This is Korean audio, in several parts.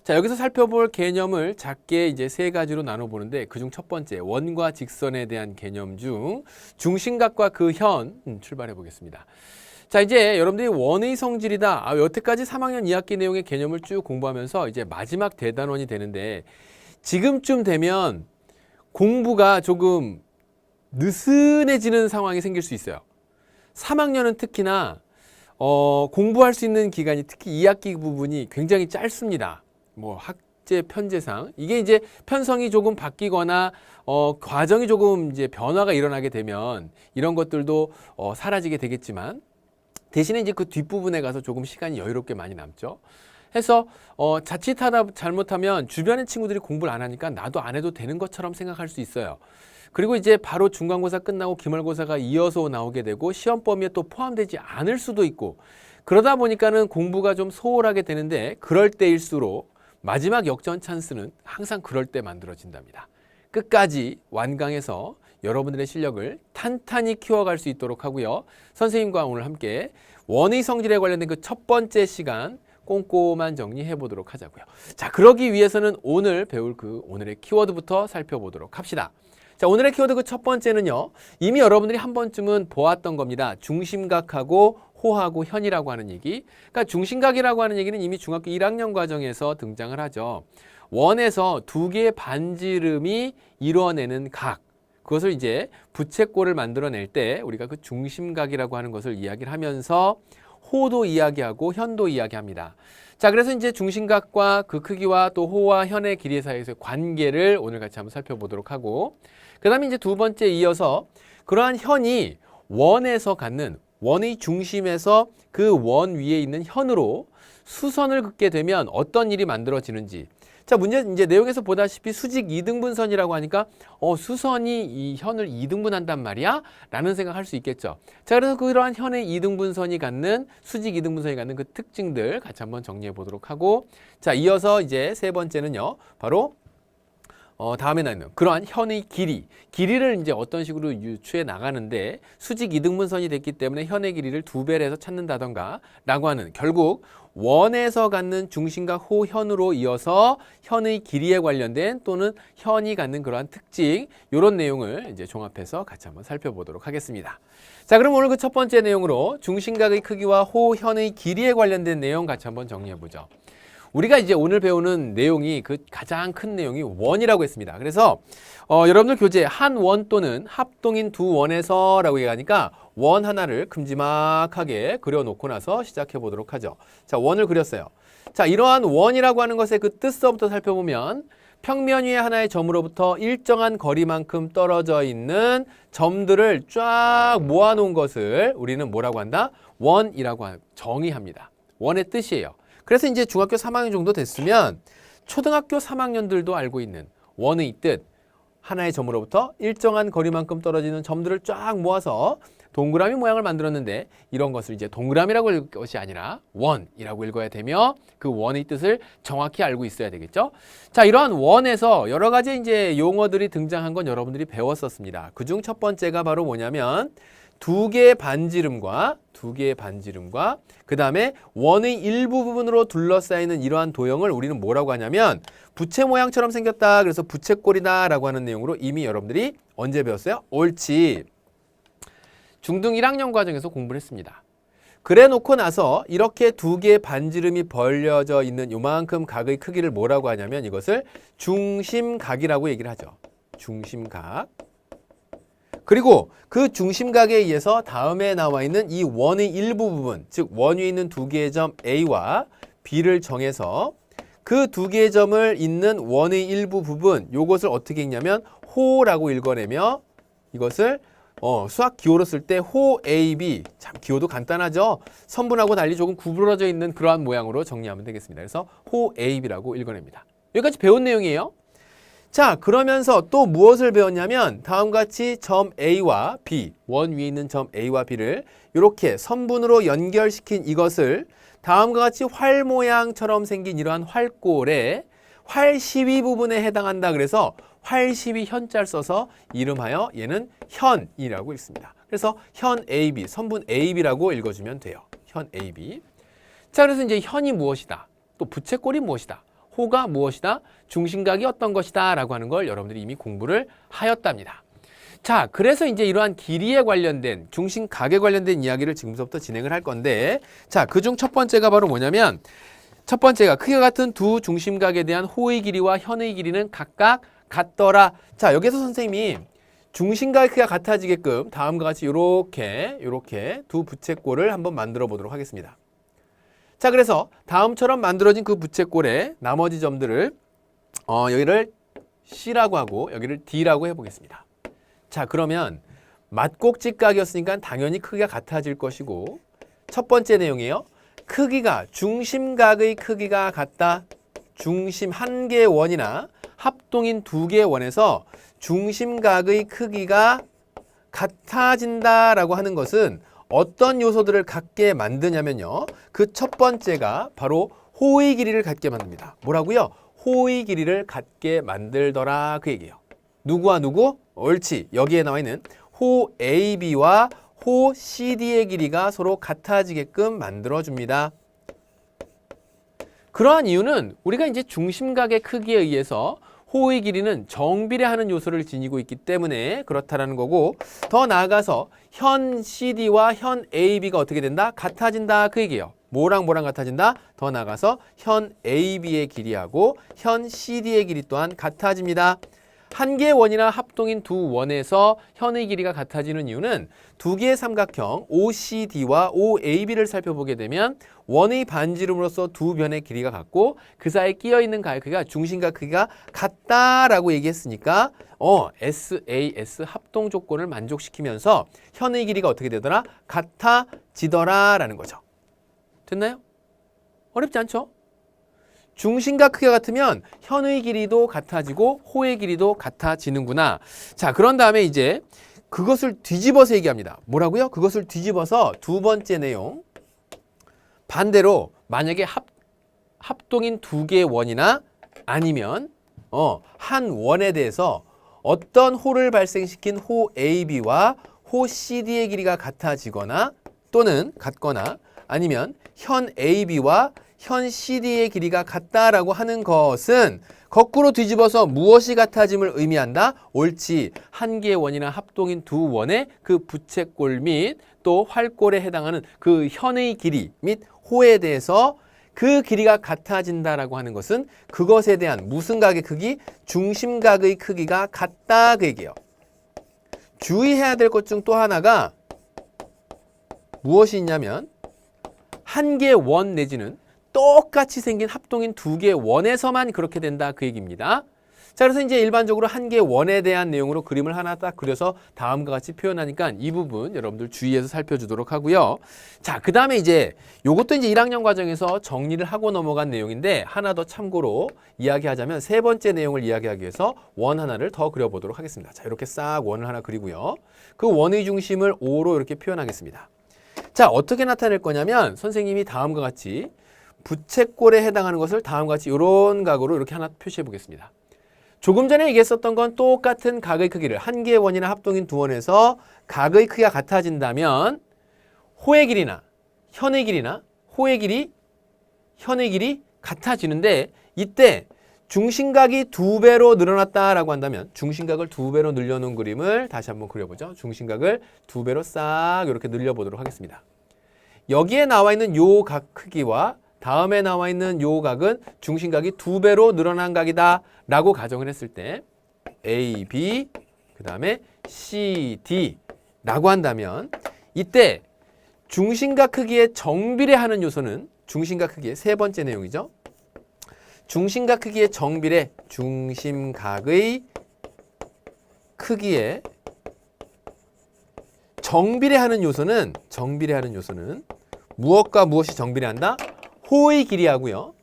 자, 여기서 살펴볼 개념을 작게 이제 세 가지로 나눠보는데 그중 첫 번째, 원과 직선에 대한 개념 중 중심각과 그 현 출발해 보겠습니다. 자, 이제 여러분들이 원의 성질이다. 여태까지 3학년 2학기 내용의 개념을 쭉 공부하면서 이제 마지막 대단원이 되는데 지금쯤 되면 공부가 조금 느슨해지는 상황이 생길 수 있어요. 3학년은 특히나 공부할 수 있는 기간이 특히 2학기 부분이 굉장히 짧습니다. 뭐 학제 편제상 이게 이제 편성이 조금 바뀌거나 과정이 조금 이제 변화가 일어나게 되면 이런 것들도 사라지게 되겠지만 대신에 이제 그 뒷부분에 가서 조금 시간이 여유롭게 많이 남죠. 해서 자칫하다 잘못하면 주변의 친구들이 공부를 안 하니까 나도 안 해도 되는 것처럼 생각할 수 있어요. 그리고 이제 바로 중간고사 끝나고 기말고사가 이어서 나오게 되고 시험 범위에 또 포함되지 않을 수도 있고 그러다 보니까는 공부가 좀 소홀하게 되는데 그럴 때일수록 마지막 역전 찬스는 항상 그럴 때 만들어진답니다. 끝까지 완강해서 여러분들의 실력을 탄탄히 키워갈 수 있도록 하고요. 선생님과 오늘 함께 원의 성질에 관련된 그 첫 번째 시간 꼼꼼한 정리해 보도록 하자고요. 자, 그러기 위해서는 오늘 배울 그 오늘의 키워드부터 살펴보도록 합시다. 자, 오늘의 키워드 그 첫 번째는요. 이미 여러분들이 한 번쯤은 보았던 겁니다. 중심각하고 호하고 현이라고 하는 얘기. 그러니까 중심각이라고 하는 얘기는 이미 중학교 1학년 과정에서 등장을 하죠. 원에서 두 개의 반지름이 이루어내는 각. 그것을 이제 부채꼴을 만들어낼 때 우리가 그 중심각이라고 하는 것을 이야기를 하면서 호도 이야기하고 현도 이야기합니다. 자, 그래서 이제 중심각과 그 크기와 또 호와 현의 길이 사이에서의 관계를 오늘 같이 한번 살펴보도록 하고 그 다음에 이제 두 번째 이어서 그러한 현이 원에서 갖는 원의 중심에서 그 원 위에 있는 현으로 수선을 긋게 되면 어떤 일이 만들어지는지. 자, 문제 이제 내용에서 보다시피 수직 2등분선이라고 하니까 수선이 이 현을 2등분한단 말이야? 라는 생각할 수 있겠죠. 자, 그래서 그러한 현의 2등분선이 갖는 수직 2등분선이 갖는 그 특징들 같이 한번 정리해 보도록 하고 자, 이어서 이제 세 번째는요. 바로 다음에 나오는 그러한 현의 길이를 이제 어떤 식으로 유추해 나가는데 수직 2등분선이 됐기 때문에 현의 길이를 2배를 해서 찾는다던가 라고 하는 결국 원에서 갖는 중심각 호현으로 이어서 현의 길이에 관련된 또는 현이 갖는 그러한 특징 이런 내용을 이제 종합해서 같이 한번 살펴보도록 하겠습니다. 자, 그럼 오늘 그 첫 번째 내용으로 중심각의 크기와 호현의 길이에 관련된 내용 같이 한번 정리해 보죠. 우리가 이제 오늘 배우는 내용이 그 가장 큰 내용이 원이라고 했습니다. 그래서 여러분들 교재 한 원 또는 합동인 두 원에서라고 얘기하니까 원 하나를 큼지막하게 그려놓고 나서 시작해 보도록 하죠. 자, 원을 그렸어요. 자, 이러한 원이라고 하는 것의 그 뜻서부터 살펴보면 평면 위에 하나의 점으로부터 일정한 거리만큼 떨어져 있는 점들을 쫙 모아놓은 것을 우리는 뭐라고 한다? 원이라고 정의합니다. 원의 뜻이에요. 그래서 이제 중학교 3학년 정도 됐으면 초등학교 3학년들도 알고 있는 원의 뜻, 하나의 점으로부터 일정한 거리만큼 떨어지는 점들을 쫙 모아서 동그라미 모양을 만들었는데 이런 것을 이제 동그라미라고 읽을 것이 아니라 원이라고 읽어야 되며 그 원의 뜻을 정확히 알고 있어야 되겠죠. 자, 이러한 원에서 여러 가지 이제 용어들이 등장한 건 여러분들이 배웠었습니다. 그중 첫 번째가 바로 뭐냐면 두 개의 반지름과 그 다음에 원의 일부 부분으로 둘러싸이는 이러한 도형을 우리는 뭐라고 하냐면 부채 모양처럼 생겼다. 그래서 부채꼴이다 라고 하는 내용으로 이미 여러분들이 언제 배웠어요? 옳지. 중등 1학년 과정에서 공부를 했습니다. 그래 놓고 나서 이렇게 두 개의 반지름이 벌려져 있는 요만큼 각의 크기를 뭐라고 하냐면 이것을 중심각이라고 얘기를 하죠. 중심각. 그리고 그 중심각에 의해서 다음에 나와 있는 이 원의 일부 부분, 즉 원 위에 있는 두 개의 점 A와 B를 정해서 그 두 개의 점을 잇는 원의 일부 부분, 요것을 어떻게 읽냐면 호라고 읽어내며 이것을 수학 기호로 쓸 때 호 AB, 참 기호도 간단하죠. 선분하고 달리 조금 구부러져 있는 그러한 모양으로 정리하면 되겠습니다. 그래서 호 AB라고 읽어냅니다. 여기까지 배운 내용이에요. 자, 그러면서 또 무엇을 배웠냐면 다음과 같이 점 A와 B, 원 위에 있는 점 A와 B를 이렇게 선분으로 연결시킨 이것을 다음과 같이 활 모양처럼 생긴 이러한 활골의 활 시위 부분에 해당한다. 그래서 활 시위 현자를 써서 이름하여 얘는 현이라고 읽습니다. 그래서 현 AB, 선분 AB라고 읽어주면 돼요. 현 AB. 자, 그래서 이제 현이 무엇이다? 또 부채꼴이 무엇이다? 호가 무엇이다? 중심각이 어떤 것이다 라고 하는 걸 여러분들이 이미 공부를 하였답니다. 자, 그래서 이제 이러한 길이에 관련된 중심각에 관련된 이야기를 지금부터 진행을 할 건데, 자, 그중 첫 번째가 바로 뭐냐면, 첫 번째가 크기가 같은 두 중심각에 대한 호의 길이와 현의 길이는 각각 같더라. 자, 여기서 선생님이 중심각의 크기가 같아지게끔 다음과 같이 요렇게 두 부채꼴을 한번 만들어 보도록 하겠습니다. 자, 그래서 다음처럼 만들어진 그 부채꼴의 나머지 점들을 여기를 C라고 하고 여기를 D라고 해보겠습니다. 자, 그러면 맞곡직각이었으니까 당연히 크기가 같아질 것이고, 첫 번째 내용이에요. 크기가 중심각의 크기가 같다. 중심 한 개의 원이나 합동인 두 개의 원에서 중심각의 크기가 같아진다라고 하는 것은 어떤 요소들을 갖게 만드냐면요. 그 첫 번째가 바로 호의 길이를 갖게 만듭니다. 뭐라고요? 호의 길이를 갖게 만들더라 그 얘기예요. 누구와 누구? 옳지. 여기에 나와 있는 호 AB와 호 CD의 길이가 서로 같아지게끔 만들어줍니다. 그러한 이유는 우리가 이제 중심각의 크기에 의해서 호의 길이는 정비례하는 요소를 지니고 있기 때문에 그렇다라는 거고, 더 나아가서 현 CD와 현 AB가 어떻게 된다? 같아진다 그 얘기예요. 뭐랑 뭐랑 같아진다? 더 나아가서 현 AB의 길이하고 현 CD의 길이 또한 같아집니다. 한 개의 원이나 합동인 두 원에서 현의 길이가 같아지는 이유는 두 개의 삼각형 OCD와 OAB를 살펴보게 되면 원의 반지름으로서 두 변의 길이가 같고 그 사이에 끼어있는 가의 크기가 중심각 크기가 같다라고 얘기했으니까 SAS 합동 조건을 만족시키면서 현의 길이가 어떻게 되더라? 같아지더라 라는 거죠. 됐나요? 어렵지 않죠? 중심각 크기가 같으면 현의 길이도 같아지고 호의 길이도 같아지는구나. 자, 그런 다음에 이제 그것을 뒤집어서 얘기합니다. 뭐라고요? 그것을 뒤집어서 두 번째 내용. 반대로 만약에 합동인 두 개의 원이나 아니면 한 원에 대해서 어떤 호를 발생시킨 호 AB와 호 CD의 길이가 같아지거나 또는 같거나 아니면 현 AB와 현 CD의 길이가 같다라고 하는 것은 거꾸로 뒤집어서 무엇이 같아짐을 의미한다? 옳지. 한 개의 원이나 합동인 두 원의 그 부채꼴 및 또 활꼴에 해당하는 그 현의 길이 및 호에 대해서 그 길이가 같아진다라고 하는 것은 그것에 대한 무슨 각의 크기? 중심각의 크기가 같다 그 얘기예요. 주의해야 될 것 중 또 하나가 무엇이 있냐면 한 개의 원 내지는 똑같이 생긴 합동인 두 개의 원에서만 그렇게 된다 그 얘기입니다. 자, 그래서 이제 일반적으로 한 개의 원에 대한 내용으로 그림을 하나 딱 그려서 다음과 같이 표현하니까 이 부분 여러분들 주의해서 살펴주도록 하고요. 자, 그 다음에 이제 요것도 이제 1학년 과정에서 정리를 하고 넘어간 내용인데 하나 더 참고로 이야기하자면 세 번째 내용을 이야기하기 위해서 원 하나를 더 그려보도록 하겠습니다. 자, 이렇게 싹 원을 하나 그리고요. 그 원의 중심을 O로 이렇게 표현하겠습니다. 자, 어떻게 나타낼 거냐면 선생님이 다음과 같이 부채꼴에 해당하는 것을 다음과 같이 이런 각으로 이렇게 하나 표시해 보겠습니다. 조금 전에 얘기했었던 건 똑같은 각의 크기를 한 개의 원이나 합동인 두 원에서 각의 크기가 같아진다면 호의 길이나 현의 길이나 호의 길이, 현의 길이 같아지는데 이때 중심각이 두 배로 늘어났다라고 한다면 중심각을 두 배로 늘려놓은 그림을 다시 한번 그려보죠. 중심각을 두 배로 싹 이렇게 늘려보도록 하겠습니다. 여기에 나와 있는 요 각 크기와 다음에 나와 있는 요 각은 중심각이 두 배로 늘어난 각이다 라고 가정을 했을 때 A, B, 그 다음에 C, D 라고 한다면 이때 중심각 크기의 정비례하는 요소는 중심각 크기의 세 번째 내용이죠. 중심각 크기의 정비례, 중심각의 크기에 정비례하는 요소는 무엇과 무엇이 정비례한다? 호의 길이하고요.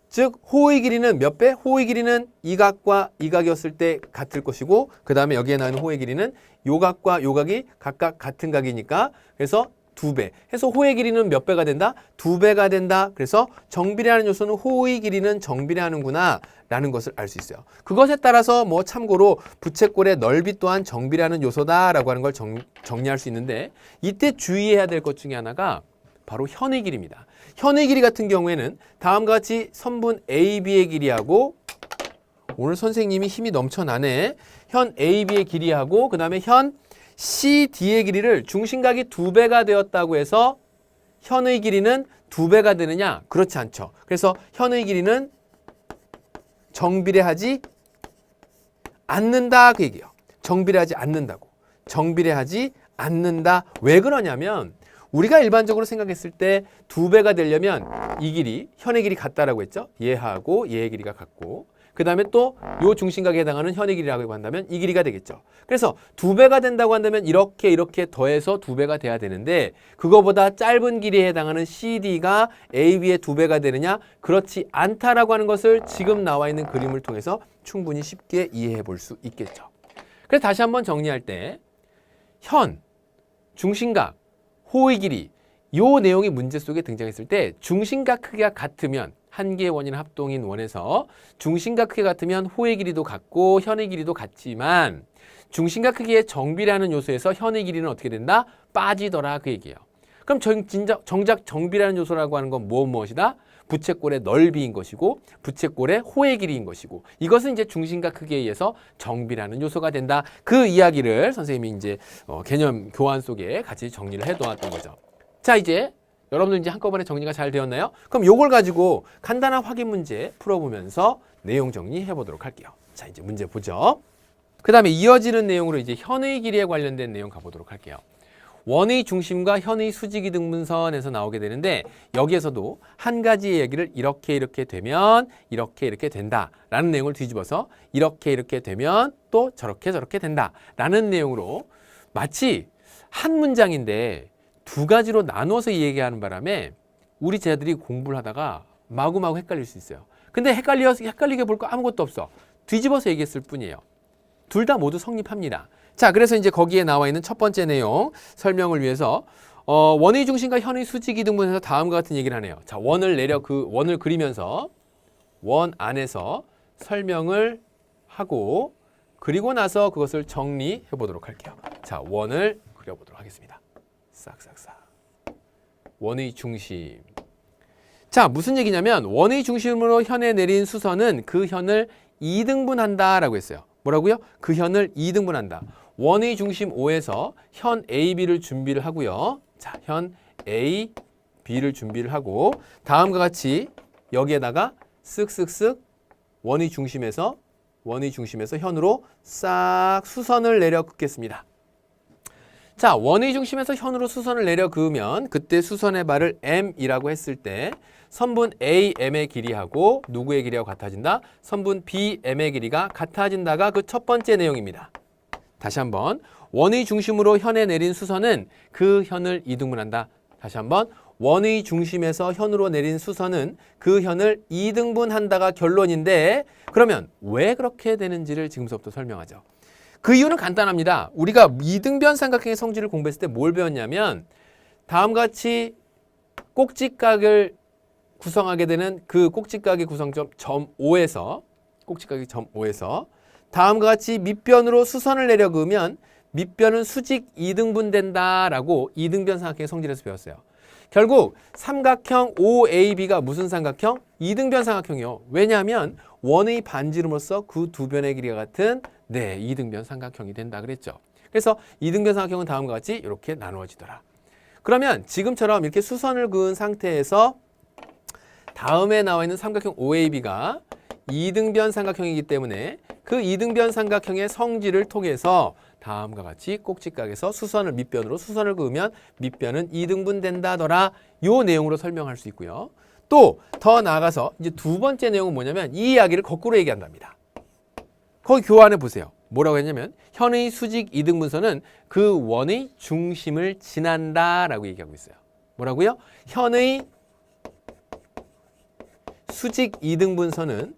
즉 호의 길이는 몇 배? 호의 길이는 이 각과 이 각이었을 때 같을 것이고 그 다음에 여기에 나오는 호의 길이는 요 각과 요 각이 각각 같은 각이니까 그래서 두 배. 해서 호의 길이는 몇 배가 된다? 두 배가 된다. 그래서 정비례하는 요소는 호의 길이는 정비례하는구나 라는 것을 알 수 있어요. 그것에 따라서 뭐 참고로 부채꼴의 넓이 또한 정비례하는 요소다라고 하는 걸 정리할 수 있는데 이때 주의해야 될 것 중에 하나가 바로 현의 길이입니다. 현의 길이 같은 경우에는 다음과 같이 선분 AB의 길이하고 오늘 선생님이 힘이 넘쳐나네. 현 AB의 길이하고 그 다음에 현 CD의 길이를 중심각이 2배가 되었다고 해서 현의 길이는 2배가 되느냐? 그렇지 않죠. 그래서 현의 길이는 정비례하지 않는다 그 얘기예요. 정비례하지 않는다고. 정비례하지 않는다. 왜 그러냐면 우리가 일반적으로 생각했을 때 2배가 되려면 이 길이, 현의 길이 같다라고 했죠. 얘하고 얘의 길이가 같고 그 다음에 또 요 중심각에 해당하는 현의 길이라고 한다면 이 길이가 되겠죠. 그래서 2배가 된다고 한다면 이렇게 더해서 2배가 돼야 되는데 그거보다 짧은 길이에 해당하는 CD가 AB의 2배가 되느냐? 그렇지 않다라고 하는 것을 지금 나와 있는 그림을 통해서 충분히 쉽게 이해해 볼 수 있겠죠. 그래서 다시 한번 정리할 때 현, 중심각, 호의 길이 요 내용이 문제 속에 등장했을 때 중심각 크기가 같으면 한 개의 원이나 합동인 원에서 중심각 크기가 같으면 호의 길이도 같고 현의 길이도 같지만 중심각 크기의 정비례하는 요소에서 현의 길이는 어떻게 된다? 빠지더라 그 얘기예요. 그럼 정작 정비례하는 요소라고 하는 건 무엇이다? 부채꼴의 넓이인 것이고 부채꼴의 호의 길이인 것이고 이것은 이제 중심각 크기에 의해서 정비례하는 요소가 된다. 그 이야기를 선생님이 이제 개념 교환 속에 같이 정리를 해놓았던 거죠. 자 이제 여러분들 이제 한꺼번에 정리가 잘 되었나요? 그럼 요걸 가지고 간단한 확인 문제 풀어보면서 내용 정리해 보도록 할게요. 자 이제 문제 보죠. 그 다음에 이어지는 내용으로 이제 현의 길이에 관련된 내용 가보도록 할게요. 원의 중심과 현의 수직이등분선에서 나오게 되는데 여기에서도 한 가지 얘기를 이렇게 되면 이렇게 된다라는 내용을 뒤집어서 이렇게 되면 또 저렇게 된다라는 내용으로 마치 한 문장인데 두 가지로 나눠서 얘기하는 바람에 우리 쟤들이 공부를 하다가 마구마구 헷갈릴 수 있어요. 근데 헷갈리게 볼 거 아무것도 없어. 뒤집어서 얘기했을 뿐이에요. 둘 다 모두 성립합니다. 자, 그래서 이제 거기에 나와 있는 첫 번째 내용 설명을 위해서 원의 중심과 현의 수직이등분해서 다음과 같은 얘기를 하네요. 자, 원을 그리면서 원 안에서 설명을 하고 그리고 나서 그것을 정리해 보도록 할게요. 자, 원을 그려보도록 하겠습니다. 싹싹싹. 원의 중심. 자, 무슨 얘기냐면 원의 중심으로 현에 내린 수선은 그 현을 2등분한다 라고 했어요. 뭐라고요? 그 현을 2등분한다. 원의 중심 O에서 현 AB를 준비를 하고요. 자, 현 A, B를 준비를 하고 다음과 같이 여기에다가 쓱쓱쓱 원의 중심에서 현으로 싹 수선을 내려 긋겠습니다. 자, 원의 중심에서 현으로 수선을 내려 그으면 그때 수선의 발을 M이라고 했을 때 선분 AM의 길이하고 누구의 길이하고 같아진다? 선분 BM의 길이가 같아진다가 그 첫 번째 내용입니다. 다시 한번 원의 중심으로 현에 내린 수선은 그 현을 2등분한다. 다시 한번 원의 중심에서 현으로 내린 수선은 그 현을 2등분한다가 결론인데 그러면 왜 그렇게 되는지를 지금부터 설명하죠. 그 이유는 간단합니다. 우리가 이등변 삼각형의 성질을 공부했을 때 뭘 배웠냐면 다음과 같이 꼭지각을 구성하게 되는 그 꼭지각의 구성점 점 O에서 다음과 같이 밑변으로 수선을 내려 그으면 밑변은 수직 2등분 된다라고 이등변 삼각형의 성질에서 배웠어요. 결국 삼각형 OAB가 무슨 삼각형? 이등변 삼각형이요. 왜냐하면 원의 반지름으로써 그 두 변의 길이가 같은 이등변 삼각형이 된다 그랬죠. 그래서 이등변 삼각형은 다음과 같이 이렇게 나누어지더라. 그러면 지금처럼 이렇게 수선을 그은 상태에서 다음에 나와 있는 삼각형 OAB가 이등변 삼각형이기 때문에 그 이등변 삼각형의 성질을 통해서 다음과 같이 꼭지각에서 밑변으로 수선을 그으면 밑변은 2등분 된다더라. 요 내용으로 설명할 수 있고요. 또 더 나아가서 이제 두 번째 내용은 뭐냐면 이 이야기를 거꾸로 얘기한답니다. 거기 교환해 보세요. 뭐라고 했냐면 현의 수직 이등분선은 그 원의 중심을 지난다라고 얘기하고 있어요. 뭐라고요? 현의 수직 이등분선은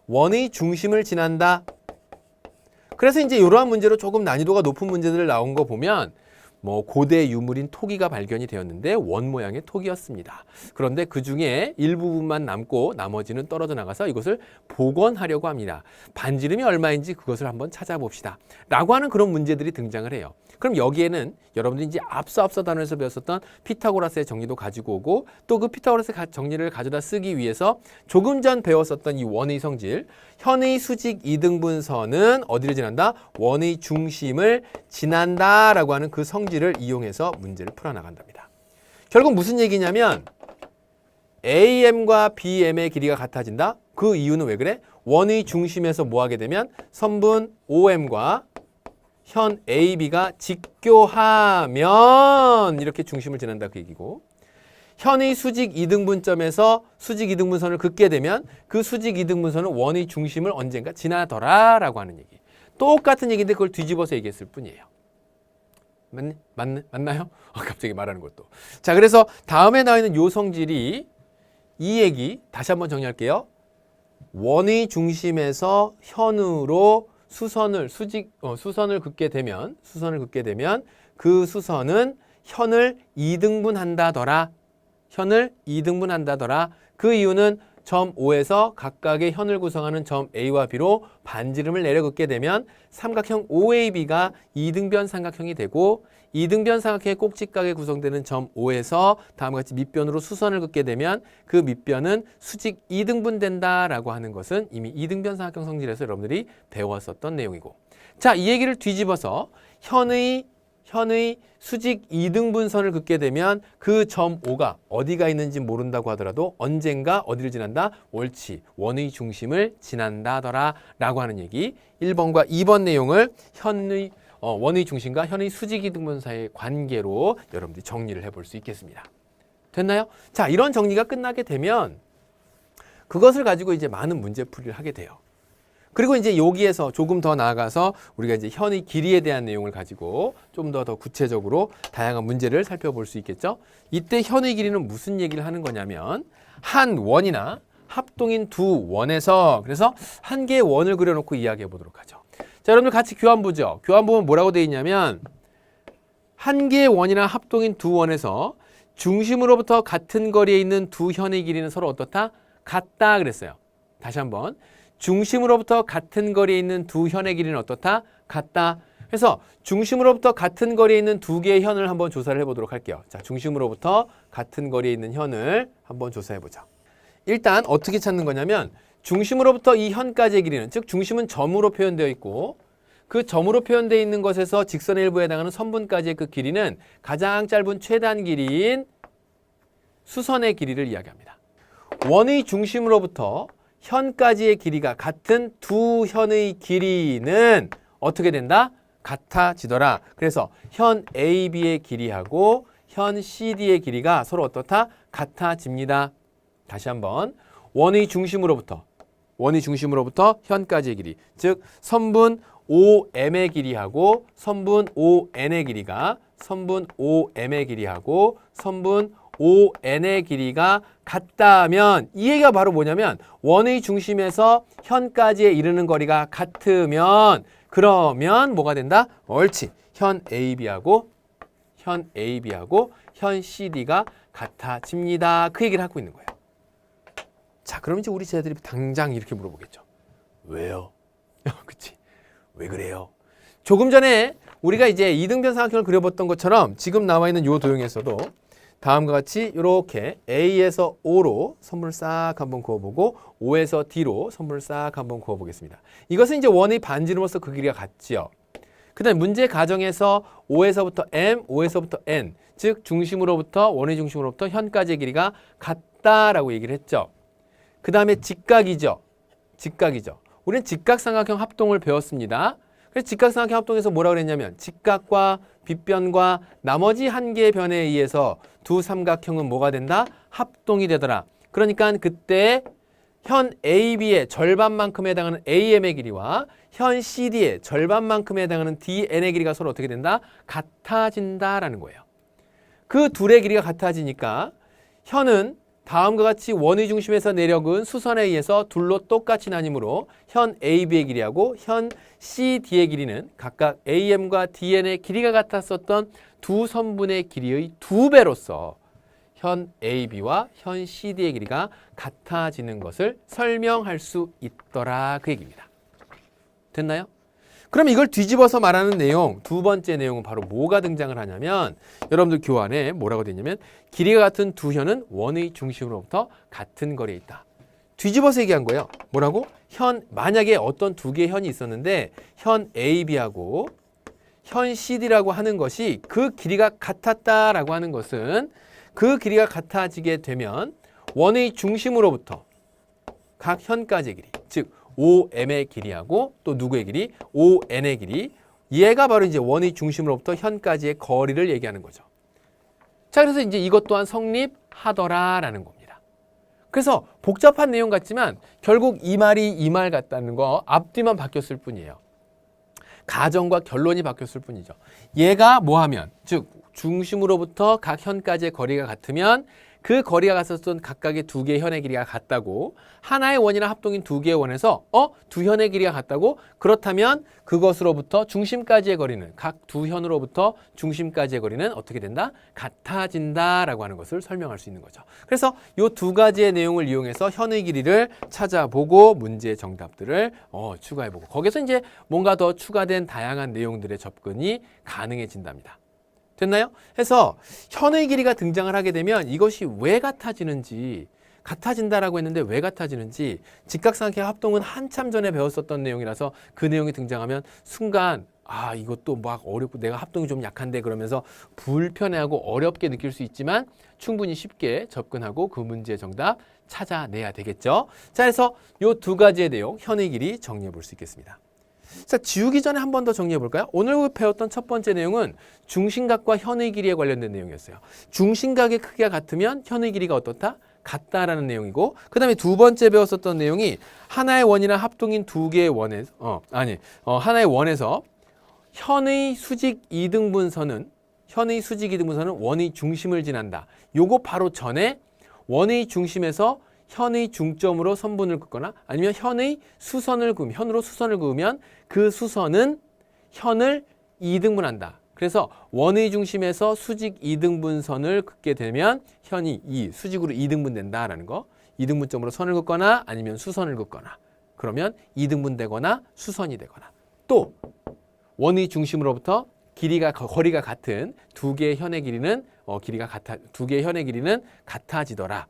원의 중심을 지난다. 그래서 이제 이러한 문제로 조금 난이도가 높은 문제들을 나온 거 보면 뭐 고대 유물인 토기가 발견이 되었는데 원 모양의 토기였습니다. 그런데 그 중에 일부분만 남고 나머지는 떨어져 나가서 이것을 복원하려고 합니다. 반지름이 얼마인지 그것을 한번 찾아봅시다. 라고 하는 그런 문제들이 등장을 해요. 그럼 여기에는 여러분들이 이제 앞서 단원에서 배웠었던 피타고라스의 정리도 가지고 오고 또 그 피타고라스의 정리를 가져다 쓰기 위해서 조금 전 배웠었던 이 원의 성질, 현의 수직 이등분선은 어디를 지난다? 원의 중심을 지난다라고 하는 그 성질을 이용해서 문제를 풀어나간답니다. 결국 무슨 얘기냐면 AM과 BM의 길이가 같아진다? 그 이유는 왜 그래? 원의 중심에서 뭐 하게 되면 선분 OM과 현 AB가 직교하면 이렇게 중심을 지난다 그 얘기고, 현의 수직 이등분점에서 수직 이등분선을 긋게 되면 그 수직 이등분선은 원의 중심을 언젠가 지나더라 라고 하는 얘기. 똑같은 얘기인데 그걸 뒤집어서 얘기했을 뿐이에요. 맞나요? 갑자기 말하는 것도. 자, 그래서 다음에 나와 있는 요 성질이 이 얘기 다시 한번 정리할게요. 원의 중심에서 현으로 수선을 긋게 되면 그 수선은 현을 이등분한다더라. 그 이유는 점 O에서 각각의 현을 구성하는 점 A와 B로 반지름을 내려 긋게 되면 삼각형 OAB가 이등변 삼각형이 되고, 이등변 삼각형의 꼭지각에 구성되는 점 O에서 다음과 같이 밑변으로 수선을 긋게 되면 그 밑변은 수직 이등분된다라고 하는 것은 이미 이등변 삼각형 성질에서 여러분들이 배웠었던 내용이고, 자, 이 얘기를 뒤집어서 현의 수직 이등분선을 긋게 되면 그 점 O가 어디가 있는지 모른다고 하더라도 언젠가 어디를 지난다? 옳지, 원의 중심을 지난다더라 라고 하는 얘기. 1번과 2번 내용을 원의 중심과 현의 수직 이등분 사이의 관계로 여러분들이 정리를 해볼 수 있겠습니다. 됐나요? 자, 이런 정리가 끝나게 되면 그것을 가지고 이제 많은 문제풀이를 하게 돼요. 그리고 이제 여기에서 조금 더 나아가서 우리가 이제 현의 길이에 대한 내용을 가지고 좀 더 구체적으로 다양한 문제를 살펴볼 수 있겠죠. 이때 현의 길이는 무슨 얘기를 하는 거냐면 한 원이나 합동인 두 원에서, 그래서 한 개의 원을 그려놓고 이야기해 보도록 하죠. 자, 여러분들 같이 교환 보죠. 교환 보면 뭐라고 되어 있냐면 한 개의 원이나 합동인 두 원에서 중심으로부터 같은 거리에 있는 두 현의 길이는 서로 어떻다? 같다 그랬어요. 다시 한번. 중심으로부터 같은 거리에 있는 두 현의 길이는 어떻다? 같다. 그래서 중심으로부터 같은 거리에 있는 두 개의 현을 한번 조사를 해보도록 할게요. 자, 중심으로부터 같은 거리에 있는 현을 한번 조사해보자. 일단 어떻게 찾는 거냐면 중심으로부터 이 현까지의 길이는, 즉 중심은 점으로 표현되어 있고 그 점으로 표현되어 있는 것에서 직선의 일부에 해당하는 선분까지의 그 길이는 가장 짧은 최단 길이인 수선의 길이를 이야기합니다. 원의 중심으로부터 현까지의 길이가 같은 두 현의 길이는 어떻게 된다? 같아지더라. 그래서 현 AB의 길이하고 현 CD의 길이가 서로 어떻다? 같아집니다. 다시 한번. 원의 중심으로부터 현까지의 길이, 즉 선분 OM의 길이하고 선분 ON의 길이가 선분 ON의 길이가 같다면 이 얘기가 바로 뭐냐면 원의 중심에서 현까지에 이르는 거리가 같으면 그러면 뭐가 된다? 옳지. 현 AB하고 현 CD가 같아집니다. 그 얘기를 하고 있는 거예요. 자, 그럼 이제 우리 제자들이 당장 이렇게 물어보겠죠. 왜요? 그치? 왜 그래요? 조금 전에 우리가 이제 이등변 삼각형을 그려봤던 것처럼 지금 나와 있는 이 도형에서도 다음과 같이 이렇게 A에서 O로 선분을 싹 한번 그어보고 O에서 D로 선분을 싹 한번 그어보겠습니다. 이것은 이제 원의 반지름으로서 그 길이가 같지요. 그 다음에 문제 가정에서 O에서부터 M, O에서부터 N, 즉 원의 중심으로부터 현까지의 길이가 같다라고 얘기를 했죠. 그 다음에 직각이죠. 우리는 직각삼각형 합동을 배웠습니다. 그래서 직각삼각형 합동에서 뭐라고 그랬냐면 직각과 빗변과 나머지 한 개의 변에 의해서 두 삼각형은 뭐가 된다? 합동이 되더라. 그러니까 그때 현 AB의 절반만큼에 해당하는 AM의 길이와 현 CD의 절반만큼에 해당하는 DN의 길이가 서로 어떻게 된다? 같아진다라는 거예요. 그 둘의 길이가 같아지니까 현은 다음과 같이 원의 중심에서 내려근 수선에 의해서 둘로 똑같이 나뉘므로 현 AB의 길이하고 현 CD의 길이는 각각 AM과 DN의 길이가 같았었던 두 선분의 길이의 2배로서 현 AB와 현 CD의 길이가 같아지는 것을 설명할 수 있더라 그 얘기입니다. 됐나요? 그럼 이걸 뒤집어서 말하는 내용, 두 번째 내용은 바로 뭐가 등장을 하냐면 여러분들 교환에 뭐라고 되어 있냐면 길이가 같은 두 현은 원의 중심으로부터 같은 거리에 있다. 뒤집어서 얘기한 거예요. 뭐라고? 만약에 어떤 두 개의 현이 있었는데 현 AB하고 현 CD라고 하는 것이 그 길이가 같았다라고 하는 것은 그 길이가 같아지게 되면 원의 중심으로부터 각 현까지의 길이, 즉 OM의 길이하고 또 누구의 길이? ON의 길이. 얘가 바로 이제 원의 중심으로부터 현까지의 거리를 얘기하는 거죠. 자, 그래서 이제 이것 또한 성립하더라라는 겁니다. 그래서 복잡한 내용 같지만 결국 이 말이 이 말 같다는 거 앞뒤만 바뀌었을 뿐이에요. 가정과 결론이 바뀌었을 뿐이죠. 얘가 뭐하면, 즉 중심으로부터 각 현까지의 거리가 같으면 그 거리가 같았던 각각의 두 개의 현의 길이가 같다고, 하나의 원이나 합동인 두 개의 원에서 두 현의 길이가 같다고, 그렇다면 그것으로부터 중심까지의 거리는, 각 두 현으로부터 중심까지의 거리는 어떻게 된다? 같아진다라고 하는 것을 설명할 수 있는 거죠. 그래서 이 두 가지의 내용을 이용해서 현의 길이를 찾아보고 문제의 정답들을 추가해보고, 거기서 이제 뭔가 더 추가된 다양한 내용들의 접근이 가능해진답니다. 됐나요? 해서 현의 길이가 등장을 하게 되면 이것이 왜 같아지는지, 같아진다라고 했는데 왜 같아지는지, 직각삼각형 합동은 한참 전에 배웠었던 내용이라서 그 내용이 등장하면 순간 이것도 막 어렵고 내가 합동이 좀 약한데 그러면서 불편해하고 어렵게 느낄 수 있지만 충분히 쉽게 접근하고 그 문제의 정답 찾아내야 되겠죠. 자, 그래서 이 두 가지의 내용, 현의 길이 정리해 볼 수 있겠습니다. 자, 지우기 전에 한 번 더 정리해 볼까요? 오늘 배웠던 첫 번째 내용은 중심각과 현의 길이에 관련된 내용이었어요. 중심각의 크기가 같으면 현의 길이가 어떻다? 같다라는 내용이고, 그 다음에 두 번째 배웠었던 내용이 하나의 원이나 합동인 두 개의 원에서 하나의 원에서 현의 수직 이등분선은 원의 중심을 지난다. 요거 바로 전에 원의 중심에서 현의 중점으로 선분을 긋거나 아니면 현의 수선을 그으면, 현으로 수선을 그으면 그 수선은 현을 이등분한다. 그래서 원의 중심에서 수직 이등분선을 긋게 되면 현이 수직으로 이등분된다라는 거. 이등분점으로 선을 긋거나 아니면 수선을 긋거나, 그러면 이등분되거나 수선이 되거나, 또 원의 중심으로부터 거리가 같은 두 개의 현의 길이는 두 개의 현의 길이는 같아지더라.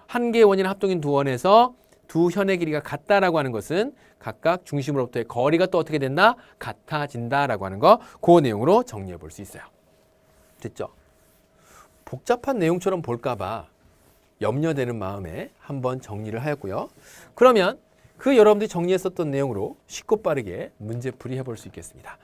한 개의 원이나 합동인 두 원에서 두 현의 길이가 같다라고 하는 것은 각각 중심으로부터의 거리가 또 어떻게 된다? 같아진다라고 하는 거, 그 내용으로 정리해 볼 수 있어요. 됐죠? 복잡한 내용처럼 볼까봐 염려되는 마음에 한번 정리를 하였고요. 그러면 그 여러분들이 정리했었던 내용으로 쉽고 빠르게 문제풀이 해볼 수 있겠습니다.